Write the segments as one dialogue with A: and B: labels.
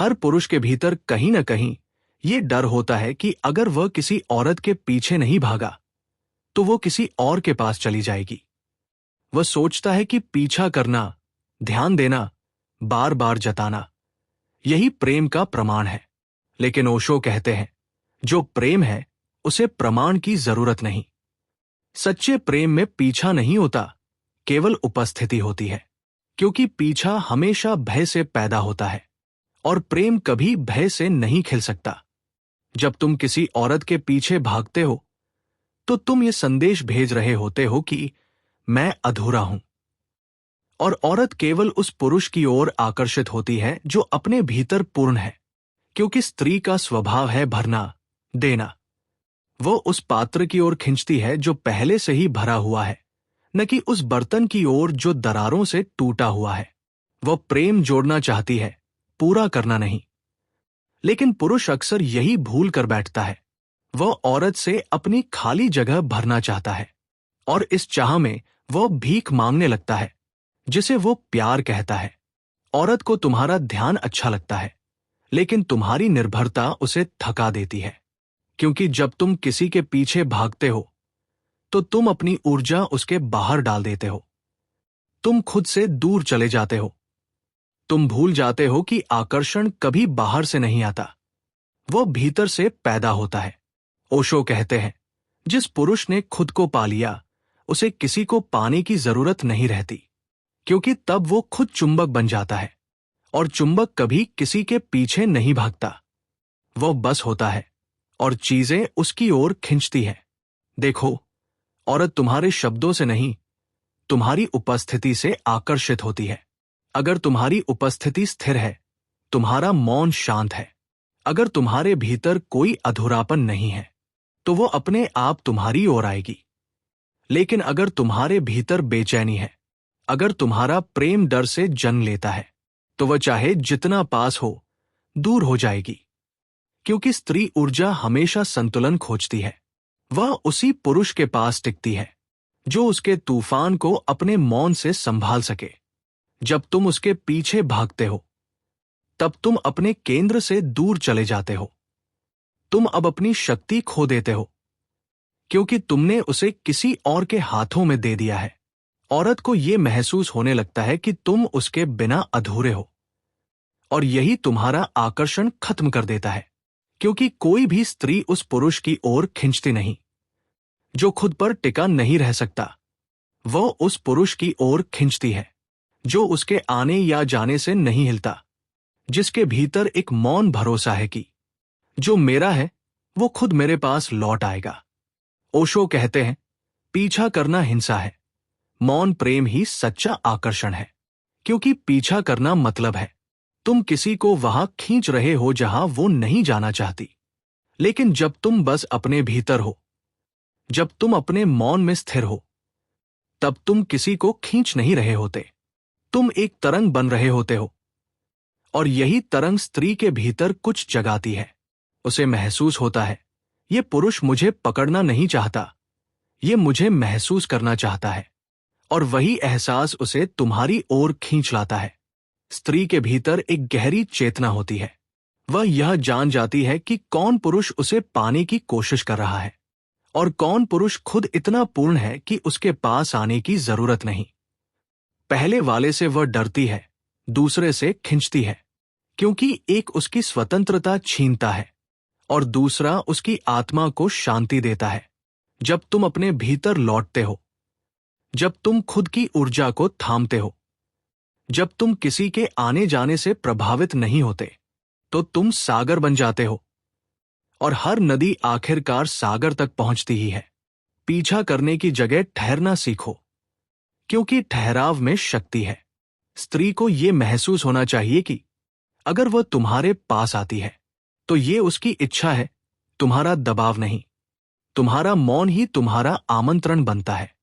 A: हर पुरुष के भीतर कहीं न कहीं ये डर होता है कि अगर वह किसी औरत के पीछे नहीं भागा तो वो किसी और के पास चली जाएगी। वह सोचता है कि पीछा करना, ध्यान देना, बार बार जताना, यही प्रेम का प्रमाण है। लेकिन ओशो कहते हैं, जो प्रेम है उसे प्रमाण की जरूरत नहीं। सच्चे प्रेम में पीछा नहीं होता, केवल उपस्थिति होती है। क्योंकि पीछा हमेशा भय से पैदा होता है और प्रेम कभी भय से नहीं खिल सकता। जब तुम किसी औरत के पीछे भागते हो तो तुम ये संदेश भेज रहे होते हो कि मैं अधूरा हूं। और औरत केवल उस पुरुष की ओर आकर्षित होती है जो अपने भीतर पूर्ण है। क्योंकि स्त्री का स्वभाव है भरना, देना। वो उस पात्र की ओर खींचती है जो पहले से ही भरा हुआ है, न कि उस बर्तन की ओर जो दरारों से टूटा हुआ है। वह प्रेम जोड़ना चाहती है, पूरा करना नहीं। लेकिन पुरुष अक्सर यही भूल कर बैठता है। वह औरत से अपनी खाली जगह भरना चाहता है और इस चाह में वह भीख मांगने लगता है, जिसे वो प्यार कहता है। औरत को तुम्हारा ध्यान अच्छा लगता है, लेकिन तुम्हारी निर्भरता उसे थका देती है। क्योंकि जब तुम किसी के पीछे भागते हो तो तुम अपनी ऊर्जा उसके बाहर डाल देते हो। तुम खुद से दूर चले जाते हो। तुम भूल जाते हो कि आकर्षण कभी बाहर से नहीं आता, वो भीतर से पैदा होता है। ओशो कहते हैं, जिस पुरुष ने खुद को पा लिया उसे किसी को पाने की जरूरत नहीं रहती। क्योंकि तब वो खुद चुंबक बन जाता है और चुंबक कभी किसी के पीछे नहीं भागता। वो बस होता है और चीजें उसकी ओर खींचती हैं। देखो, औरत तुम्हारे शब्दों से नहीं, तुम्हारी उपस्थिति से आकर्षित होती है। अगर तुम्हारी उपस्थिति स्थिर है, तुम्हारा मौन शांत है, अगर तुम्हारे भीतर कोई अधूरापन नहीं है, तो वो अपने आप तुम्हारी ओर आएगी। लेकिन अगर तुम्हारे भीतर बेचैनी है, अगर तुम्हारा प्रेम डर से जन्म लेता है, तो वह चाहे जितना पास हो, दूर हो जाएगी। क्योंकि स्त्री ऊर्जा हमेशा संतुलन खोजती है। वह उसी पुरुष के पास टिकती है जो उसके तूफान को अपने मौन से संभाल सके। जब तुम उसके पीछे भागते हो, तब तुम अपने केंद्र से दूर चले जाते हो। तुम अब अपनी शक्ति खो देते हो, क्योंकि तुमने उसे किसी और के हाथों में दे दिया है। औरत को यह महसूस होने लगता है कि तुम उसके बिना अधूरे हो, और यही तुम्हारा आकर्षण खत्म कर देता है। क्योंकि कोई भी स्त्री उस पुरुष की ओर खींचती नहीं जो खुद पर टिका नहीं रह सकता। वह उस पुरुष की ओर खींचती है जो उसके आने या जाने से नहीं हिलता, जिसके भीतर एक मौन भरोसा है कि जो मेरा है वो खुद मेरे पास लौट आएगा। ओशो कहते हैं, पीछा करना हिंसा है, मौन प्रेम ही सच्चा आकर्षण है। क्योंकि पीछा करना मतलब है तुम किसी को वहां खींच रहे हो जहां वो नहीं जाना चाहती। लेकिन जब तुम बस अपने भीतर हो, जब तुम अपने मौन में स्थिर हो, तब तुम किसी को खींच नहीं रहे होते। तुम एक तरंग बन रहे होते हो, और यही तरंग स्त्री के भीतर कुछ जगाती है। उसे महसूस होता है, ये पुरुष मुझे पकड़ना नहीं चाहता, ये मुझे महसूस करना चाहता है। और वही एहसास उसे तुम्हारी ओर खींच लाता है। स्त्री के भीतर एक गहरी चेतना होती है। वह यह जान जाती है कि कौन पुरुष उसे पाने की कोशिश कर रहा है और कौन पुरुष खुद इतना पूर्ण है कि उसके पास आने की जरूरत नहीं। पहले वाले से वह डरती है, दूसरे से खींचती है, क्योंकि एक उसकी स्वतंत्रता छीनता है और दूसरा उसकी आत्मा को शांति देता है। जब तुम अपने भीतर लौटते हो, जब तुम खुद की ऊर्जा को थामते हो, जब तुम किसी के आने जाने से प्रभावित नहीं होते, तो तुम सागर बन जाते हो। और हर नदी आखिरकार सागर तक पहुंचती ही है। पीछा करने की जगह ठहरना सीखो, क्योंकि ठहराव में शक्ति है। स्त्री को यह महसूस होना चाहिए कि अगर वह तुम्हारे पास आती है तो ये उसकी इच्छा है, तुम्हारा दबाव नहीं। तुम्हारा मौन ही तुम्हारा आमंत्रण बनता है।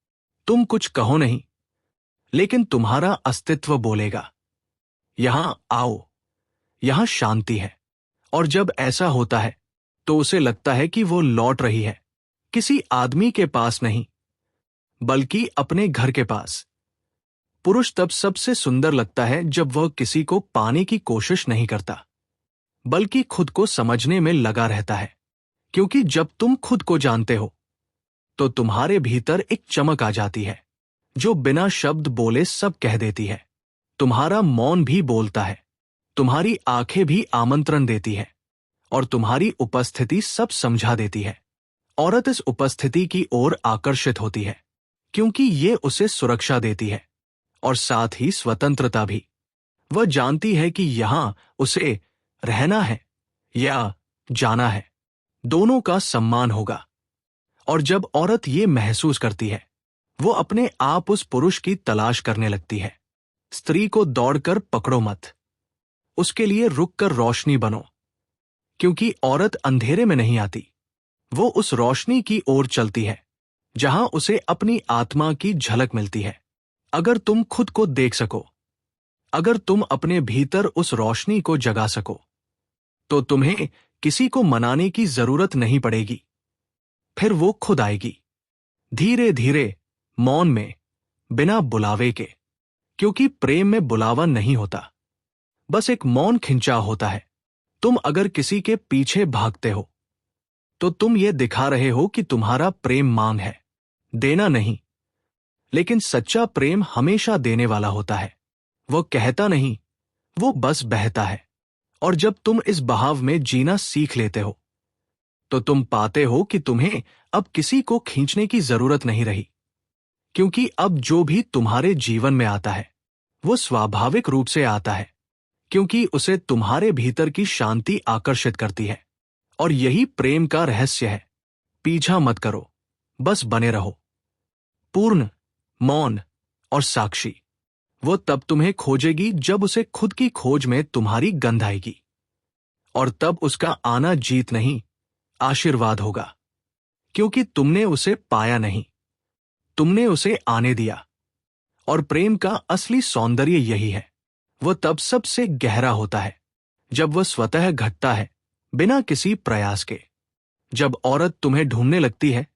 A: तुम कुछ कहो नहीं, लेकिन तुम्हारा अस्तित्व बोलेगा, यहां आओ, यहां शांति है। और जब ऐसा होता है तो उसे लगता है कि वो लौट रही है, किसी आदमी के पास नहीं, बल्कि अपने घर के पास। पुरुष तब सबसे सुंदर लगता है जब वह किसी को पाने की कोशिश नहीं करता, बल्कि खुद को समझने में लगा रहता है। क्योंकि जब तुम खुद को जानते हो तो तुम्हारे भीतर एक चमक आ जाती है जो बिना शब्द बोले सब कह देती है। तुम्हारा मौन भी बोलता है, तुम्हारी आंखें भी आमंत्रण देती है और तुम्हारी उपस्थिति सब समझा देती है। औरत इस उपस्थिति की ओर आकर्षित होती है क्योंकि ये उसे सुरक्षा देती है और साथ ही स्वतंत्रता भी। वह जानती है कि यहां उसे रहना है या जाना है, दोनों का सम्मान होगा। और जब औरत ये महसूस करती है, वो अपने आप उस पुरुष की तलाश करने लगती है। स्त्री को दौड़कर पकड़ो मत, उसके लिए रुककर रोशनी बनो। क्योंकि औरत अंधेरे में नहीं आती, वो उस रोशनी की ओर चलती है जहां उसे अपनी आत्मा की झलक मिलती है। अगर तुम खुद को देख सको, अगर तुम अपने भीतर उस रोशनी को जगा सको, तो तुम्हें किसी को मनाने की जरूरत नहीं पड़ेगी। फिर वो खुद आएगी, धीरे धीरे, मौन में, बिना बुलावे के। क्योंकि प्रेम में बुलावा नहीं होता, बस एक मौन खिंचाव होता है। तुम अगर किसी के पीछे भागते हो तो तुम ये दिखा रहे हो कि तुम्हारा प्रेम मांग है, देना नहीं। लेकिन सच्चा प्रेम हमेशा देने वाला होता है। वो कहता नहीं, वो बस बहता है। और जब तुम इस बहाव में जीना सीख लेते हो तो तुम पाते हो कि तुम्हें अब किसी को खींचने की जरूरत नहीं रही। क्योंकि अब जो भी तुम्हारे जीवन में आता है वो स्वाभाविक रूप से आता है, क्योंकि उसे तुम्हारे भीतर की शांति आकर्षित करती है। और यही प्रेम का रहस्य है। पीछा मत करो, बस बने रहो, पूर्ण, मौन और साक्षी। वो तब तुम्हें खोजेगी जब उसे खुद की खोज में तुम्हारी गंध आएगी। और तब उसका आना जीत नहीं, आशीर्वाद होगा। क्योंकि तुमने उसे पाया नहीं, तुमने उसे आने दिया। और प्रेम का असली सौंदर्य यही है। वह तब सबसे गहरा होता है जब वह स्वतः घटता है, बिना किसी प्रयास के। जब औरत तुम्हें ढूंढने लगती है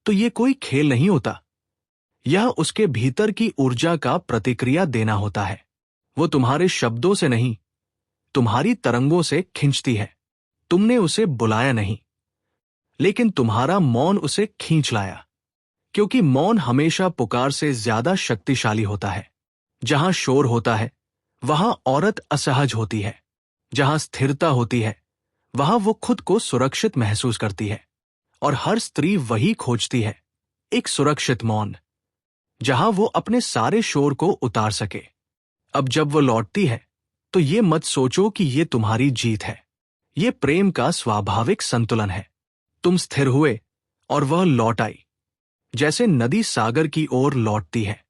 A: तो ये कोई खेल नहीं होता, यह उसके भीतर की ऊर्जा का प्रतिक्रिया देना होता है। वो तुम्हारे शब्दों से नहीं, तुम्हारी तरंगों से खींचती है। तुमने उसे बुलाया नहीं, लेकिन तुम्हारा मौन उसे खींच लाया। क्योंकि मौन हमेशा पुकार से ज्यादा शक्तिशाली होता है। जहां शोर होता है वहां औरत असहज होती है, जहां स्थिरता होती है वहां वो खुद को सुरक्षित महसूस करती है। और हर स्त्री वही खोजती है, एक सुरक्षित मौन, जहां वो अपने सारे शोर को उतार सके। अब जब वो लौटती है तो ये मत सोचो कि ये तुम्हारी जीत है। ये प्रेम का स्वाभाविक संतुलन है। तुम स्थिर हुए और वह लौट आई, जैसे नदी सागर की ओर लौटती है।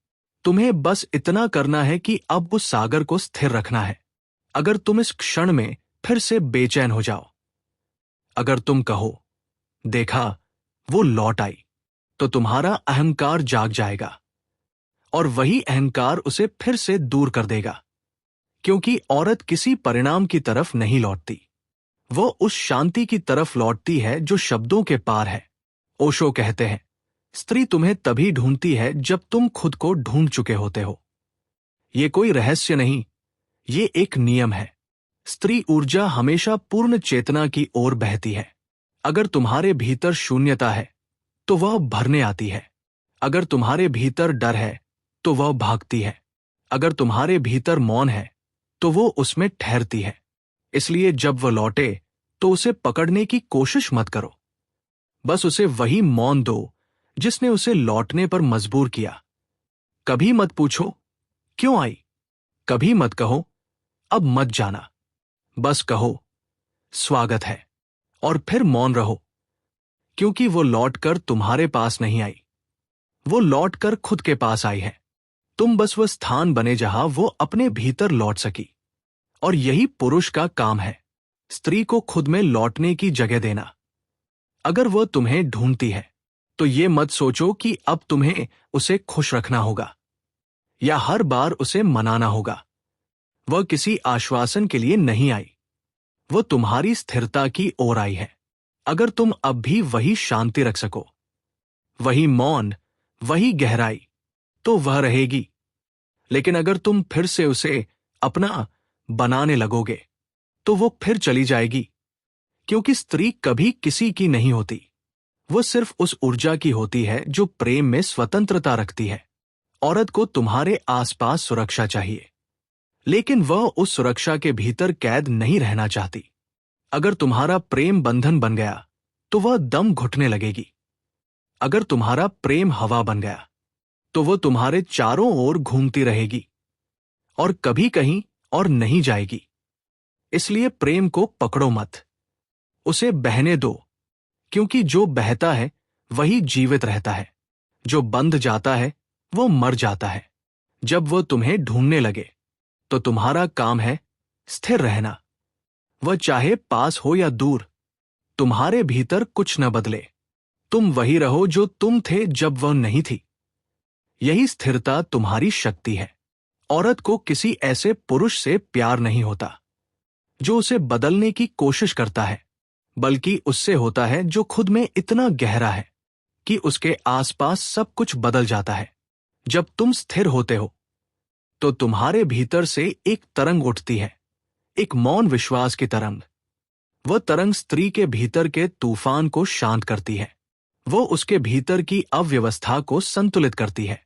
A: तुम्हें बस इतना करना है कि अब उस सागर को स्थिर रखना है। अगर तुम इस क्षण में फिर से बेचैन हो जाओ, अगर तुम कहो, देखा वो लौट आई, तो तुम्हारा अहंकार जाग जाएगा और वही अहंकार उसे फिर से दूर कर देगा। क्योंकि औरत किसी परिणाम की तरफ नहीं लौटती, वो उस शांति की तरफ लौटती है जो शब्दों के पार है। ओशो कहते हैं, स्त्री तुम्हें तभी ढूंढती है जब तुम खुद को ढूंढ चुके होते हो। ये कोई रहस्य नहीं, ये एक नियम है। स्त्री ऊर्जा हमेशा पूर्ण चेतना की ओर बहती है। अगर तुम्हारे भीतर शून्यता है तो वह भरने आती है। अगर तुम्हारे भीतर डर है तो वह भागती है। अगर तुम्हारे भीतर मौन है तो वो उसमें ठहरती है। इसलिए जब वह लौटे तो उसे पकड़ने की कोशिश मत करो, बस उसे वही मौन दो जिसने उसे लौटने पर मजबूर किया। कभी मत पूछो क्यों आई, कभी मत कहो अब मत जाना। बस कहो स्वागत है और फिर मौन रहो। क्योंकि वो लौटकर तुम्हारे पास नहीं आई, वो लौटकर खुद के पास आई है। तुम बस वह स्थान बने जहां वो अपने भीतर लौट सकी। और यही पुरुष का काम है, स्त्री को खुद में लौटने की जगह देना। अगर वह तुम्हें ढूंढती है तो ये मत सोचो कि अब तुम्हें उसे खुश रखना होगा या हर बार उसे मनाना होगा। वह किसी आश्वासन के लिए नहीं आई, वो तुम्हारी स्थिरता की ओर आई है। अगर तुम अब भी वही शांति रख सको, वही मौन, वही गहराई, तो वह रहेगी। लेकिन अगर तुम फिर से उसे अपना बनाने लगोगे तो वो फिर चली जाएगी, क्योंकि स्त्री कभी किसी की नहीं होती। वो सिर्फ उस ऊर्जा की होती है जो प्रेम में स्वतंत्रता रखती है। औरत को तुम्हारे आसपास सुरक्षा चाहिए, लेकिन वह उस सुरक्षा के भीतर कैद नहीं रहना चाहती। अगर तुम्हारा प्रेम बंधन बन गया तो वह दम घुटने लगेगी। अगर तुम्हारा प्रेम हवा बन गया तो वह तुम्हारे चारों ओर घूमती रहेगी और कभी कहीं और नहीं जाएगी। इसलिए प्रेम को पकड़ो मत, उसे बहने दो, क्योंकि जो बहता है वही जीवित रहता है। जो बंध जाता है वो मर जाता है। जब वो तुम्हें ढूंढने लगे तो तुम्हारा काम है स्थिर रहना। वह चाहे पास हो या दूर, तुम्हारे भीतर कुछ न बदले। तुम वही रहो जो तुम थे जब वह नहीं थी। यही स्थिरता तुम्हारी शक्ति है। औरत को किसी ऐसे पुरुष से प्यार नहीं होता जो उसे बदलने की कोशिश करता है, बल्कि उससे होता है जो खुद में इतना गहरा है कि उसके आसपास सब कुछ बदल जाता है। जब तुम स्थिर होते हो तो तुम्हारे भीतर से एक तरंग उठती है, एक मौन विश्वास की तरंग। वह तरंग स्त्री के भीतर के तूफान को शांत करती है। वो उसके भीतर की अव्यवस्था को संतुलित करती है।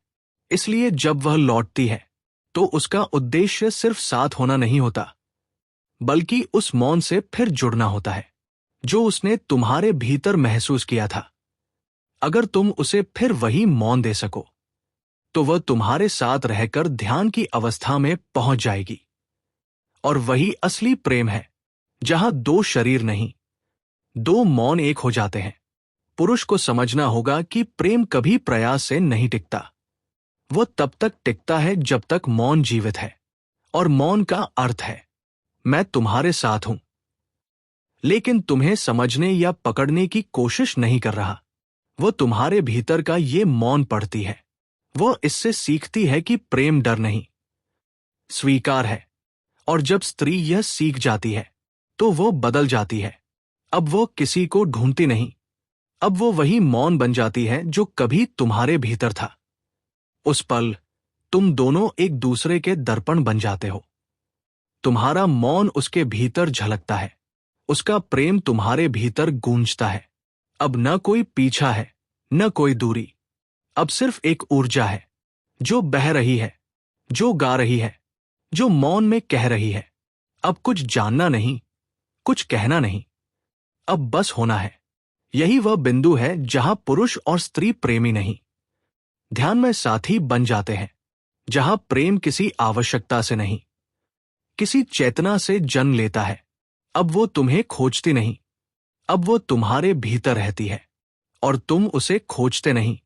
A: इसलिए जब वह लौटती है तो उसका उद्देश्य सिर्फ साथ होना नहीं होता, बल्कि उस मौन से फिर जुड़ना होता है जो उसने तुम्हारे भीतर महसूस किया था। अगर तुम उसे फिर वही मौन दे सको तो वह तुम्हारे साथ रहकर ध्यान की अवस्था में पहुंच जाएगी। और वही असली प्रेम है, जहां दो शरीर नहीं, दो मौन एक हो जाते हैं। पुरुष को समझना होगा कि प्रेम कभी प्रयास से नहीं टिकता। वो तब तक टिकता है जब तक मौन जीवित है, और मौन का अर्थ है मैं तुम्हारे साथ हूं, लेकिन तुम्हें समझने या पकड़ने की कोशिश नहीं कर रहा। वो तुम्हारे भीतर का ये मौन पढ़ती है। वो इससे सीखती है कि प्रेम डर नहीं, स्वीकार है। और जब स्त्री यह सीख जाती है तो वो बदल जाती है। अब वो किसी को ढूंढती नहीं, अब वो वही मौन बन जाती है जो कभी तुम्हारे भीतर था। उस पल तुम दोनों एक दूसरे के दर्पण बन जाते हो। तुम्हारा मौन उसके भीतर झलकता है, उसका प्रेम तुम्हारे भीतर गूंजता है। अब न कोई पीछा है, न कोई दूरी। अब सिर्फ एक ऊर्जा है जो बह रही है, जो गा रही है, जो मौन में कह रही है। अब कुछ जानना नहीं, कुछ कहना नहीं, अब बस होना है। यही वह बिंदु है जहां पुरुष और स्त्री प्रेमी नहीं, ध्यान में साथी बन जाते हैं। जहां प्रेम किसी आवश्यकता से नहीं, किसी चेतना से जन्म लेता है। अब वो तुम्हें खोजती नहीं, अब वो तुम्हारे भीतर रहती है, और तुम उसे खोजते नहीं।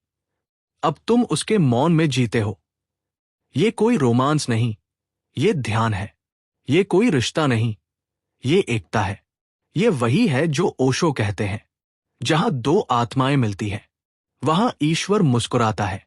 A: अब तुम उसके मौन में जीते हो। ये कोई रोमांस नहीं, ये ध्यान है। ये कोई रिश्ता नहीं, ये एकता है। ये वही है जो ओशो कहते हैं, जहां दो आत्माएं मिलती हैं वहां ईश्वर मुस्कुराता है।